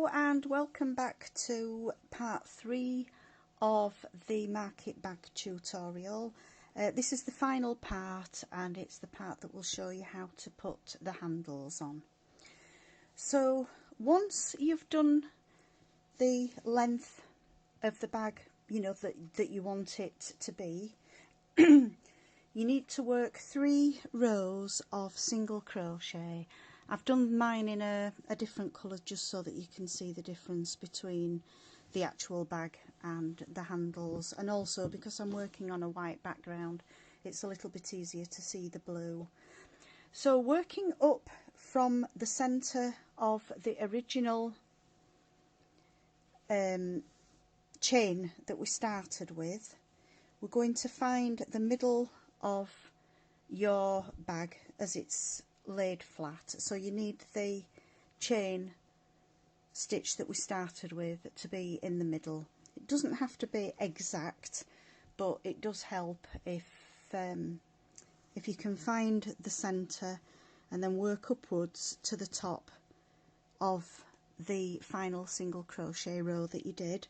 Hello and welcome back to part 3 of the market bag tutorial. This is the final part and it's the part that will show you how to put the handles on. So once you've done the length of the bag, you know, that you want it to be, you need to work 3 rows of single crochet. I've done mine in a different colour just so that you can see the difference between the actual bag and the handles, and also because I'm working on a white background it's a little bit easier to see the blue. So working up from the centre of the original chain that we started with, we're going to find the middle of your bag as it's laid flat. So you need the chain stitch that we started with to be in the middle. It doesn't have to be exact, but it does help if you can find the centre and then work upwards to the top of the final single crochet row that you did.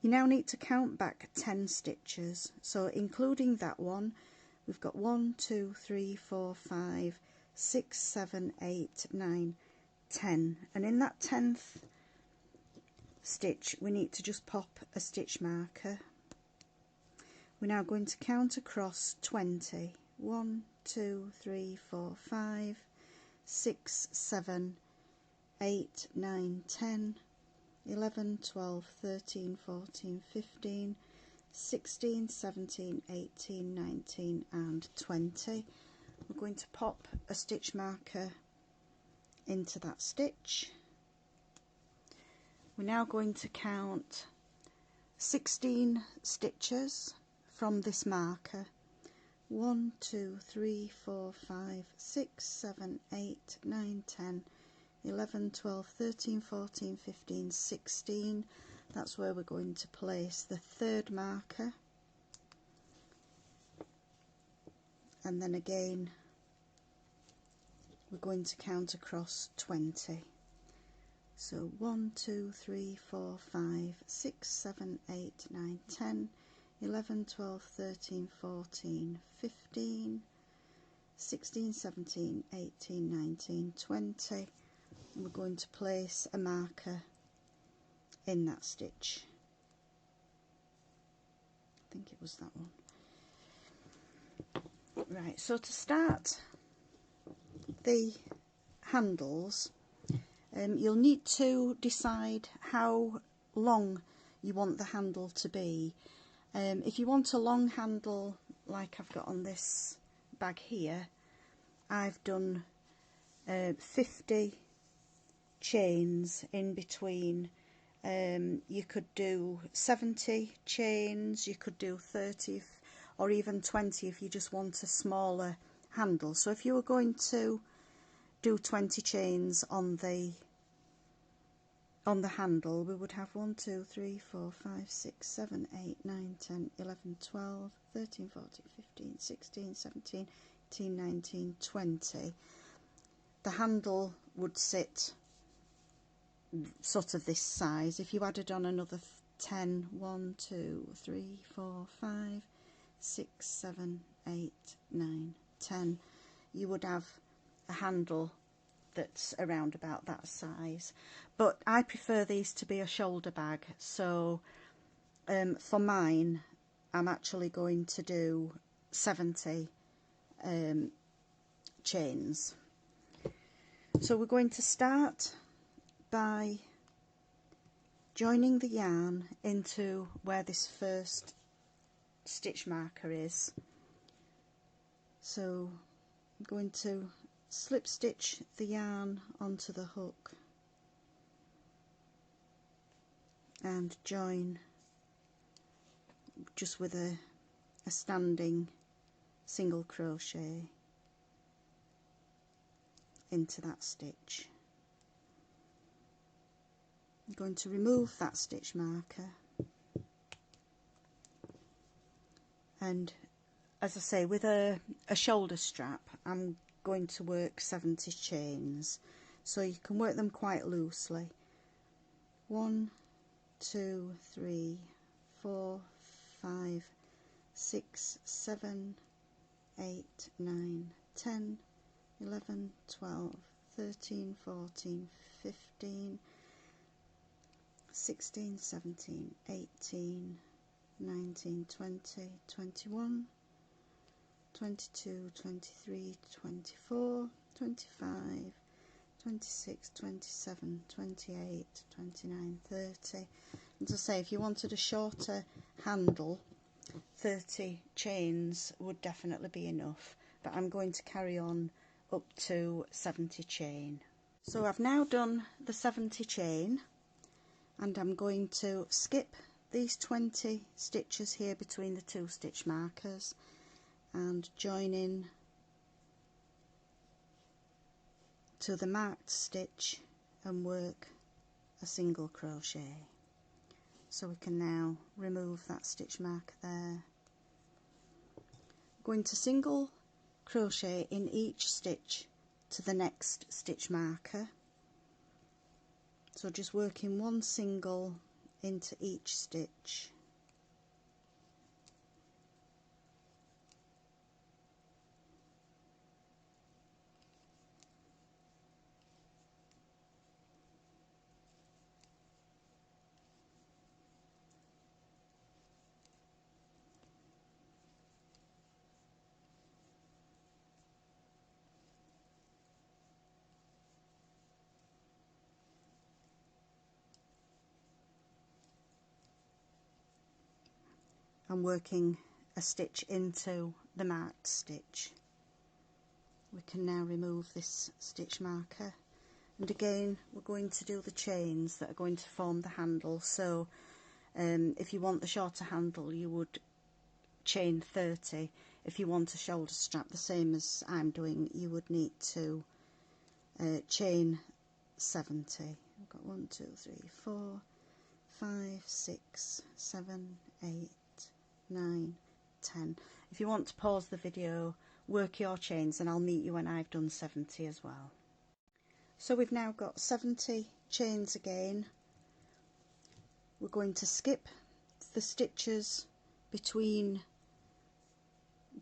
You now need to count back 10 stitches, so including that one we've got 1, 2, 3, 4, 5, 6, 7, 8, 9, 10, and in that 10th stitch we need to just pop a stitch marker. We're now going to count across 20. 1, 2, 3, 4, 5, 6, 7, 8, 9, 10, 11, 12, 13, 14, 15, 16, 17, 18, 19 and 20. We're going to pop a stitch marker into that stitch. We're now going to count 16 stitches from this marker. 1, 2, 3, 4, 5, 6, 7, 8, 9, 10, 11, 12, 13, 14, 15, 16. That's where we're going to place the third marker. And then again we're going to count across 20. So 1, 2, 3, 4, 5, 6, 7, 8, 9, 10, 11, 12, 13, 14, 15, 16, 17, 18, 19, 20. And we're going to place a marker in that stitch. I think it was that one. Right, so to start the handles, you'll need to decide how long you want the handle to be. If you want a long handle like I've got on this bag here, I've done 50 chains in between. You could do 70 chains, you could do 30 or even 20 if you just want a smaller handle. So if you were going to do 20 chains on the handle, we would have 1, 2, 3, 4, 5, 6, 7, 8, 9, 10, 11, 12, 13, 14, 15, 16, 17, 18, 19, 20. The handle would sit sort of this size. If you added on another 10, 1, 2, 3, 4, 5, 6, 7, 8, 9, 10, you would have a handle that's around about that size. But I prefer these to be a shoulder bag, so for mine I'm actually going to do 70 chains. So we're going to start by joining the yarn into where this first stitch marker is. So I'm going to slip stitch the yarn onto the hook and join just with a standing single crochet into that stitch. I'm going to remove that stitch marker, and as I say, with a shoulder strap I'm going to work 70 chains, so you can work them quite loosely. 1, 2, 3, 4, 5, 6, 7, 8, 9, 10, 11, 12, 13, 14, 15, 16, 17, 18, 19, 20, 21, 22, 23, 24, 25, 26, 27, 28, 29, 30. And to say, if you wanted a shorter handle, 30 chains would definitely be enough, but I'm going to carry on up to 70 chain. So I've now done the 70 chain, and I'm going to skip these 20 stitches here between the 2 stitch markers and join in to the marked stitch and work a single crochet. So we can now remove that stitch marker there. Going to single crochet in each stitch to the next stitch marker. So just working one single into each stitch. And working a stitch into the marked stitch. We can now remove this stitch marker, and again we're going to do the chains that are going to form the handle. So if you want the shorter handle, you would chain 30. If you want a shoulder strap, the same as I'm doing, you would need to chain 70. I've got 1, 2, 3, 4, 5, 6, 7, 8, 9, 10. If you want to pause the video, work your chains, and I'll meet you when I've done 70 as well. So we've now got 70 chains again. We're going to skip the stitches between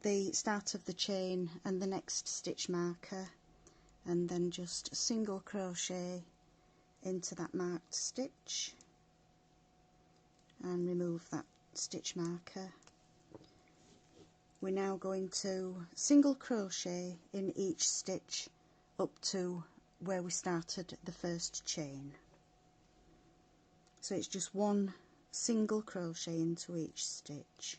the start of the chain and the next stitch marker, and then just single crochet into that marked stitch and remove that stitch marker. We're now going to single crochet in each stitch up to where we started the first chain. So it's just one single crochet into each stitch.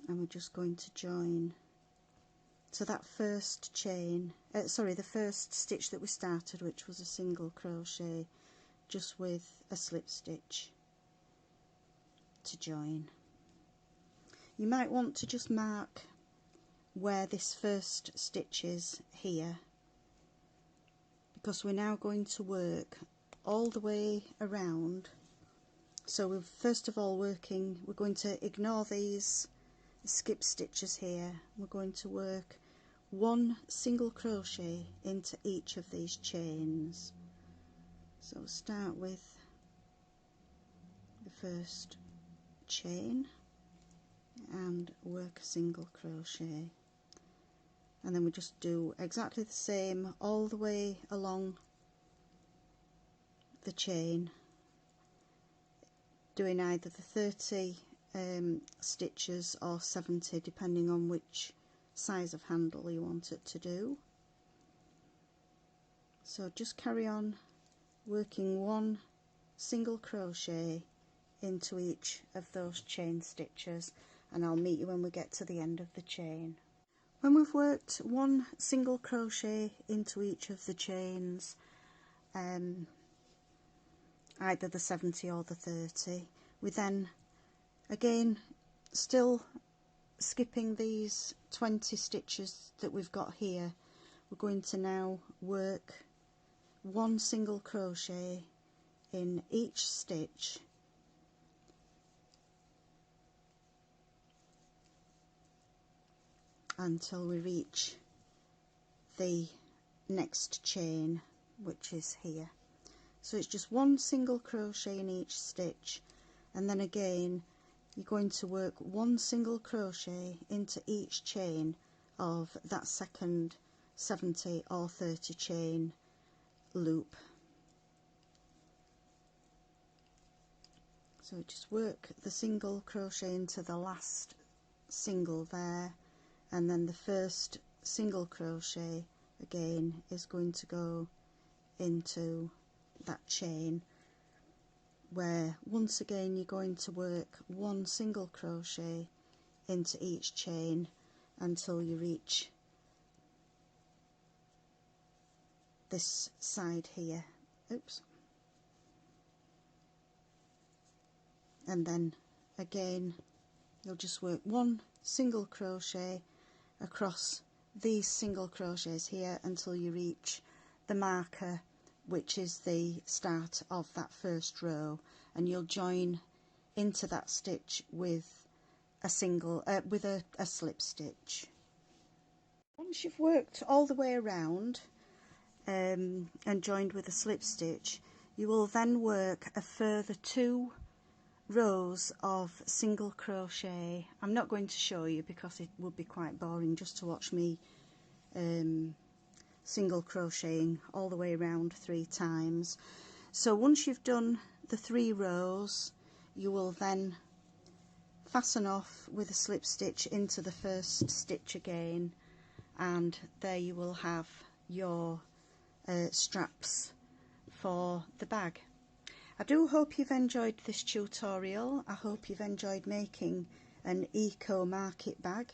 And we're just going to join to that first chain, the first stitch that we started, which was a single crochet, just with a slip stitch to join. You might want to just mark where this first stitch is here, because we're now going to work all the way around. So we're first of all we're going to ignore these skip stitches here. We're going to work one single crochet into each of these chains. So start with the first chain and work a single crochet, and then we just do exactly the same all the way along the chain, doing either the 30 stitches or 70, depending on which size of handle you want it to do. So just carry on working one single crochet into each of those chain stitches, and I'll meet you when we get to the end of the chain. When we've worked one single crochet into each of the chains, either the 70 or the 30, we then again, still skipping these 20 stitches that we've got here, we're going to now work one single crochet in each stitch until we reach the next chain, which is here. So it's just one single crochet in each stitch, and then again you're going to work one single crochet into each chain of that second 70 or 30 chain loop. So just work the single crochet into the last single there, and then the first single crochet again is going to go into that chain, where once again you're going to work one single crochet into each chain until you reach this side here. Oops. And then again you'll just work one single crochet across these single crochets here until you reach the marker, which is the start of that first row, and you'll join into that stitch with a single with a slip stitch. Once you've worked all the way around and joined with a slip stitch, you will then work a further 2 rows of single crochet. I'm not going to show you because it would be quite boring just to watch me single crocheting all the way around 3 times. So once you've done the 3 rows, you will then fasten off with a slip stitch into the first stitch again, and there you will have your straps for the bag. I do hope you've enjoyed this tutorial. I hope you've enjoyed making an eco market bag,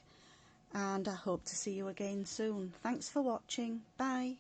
and I hope to see you again soon. Thanks for watching. Bye.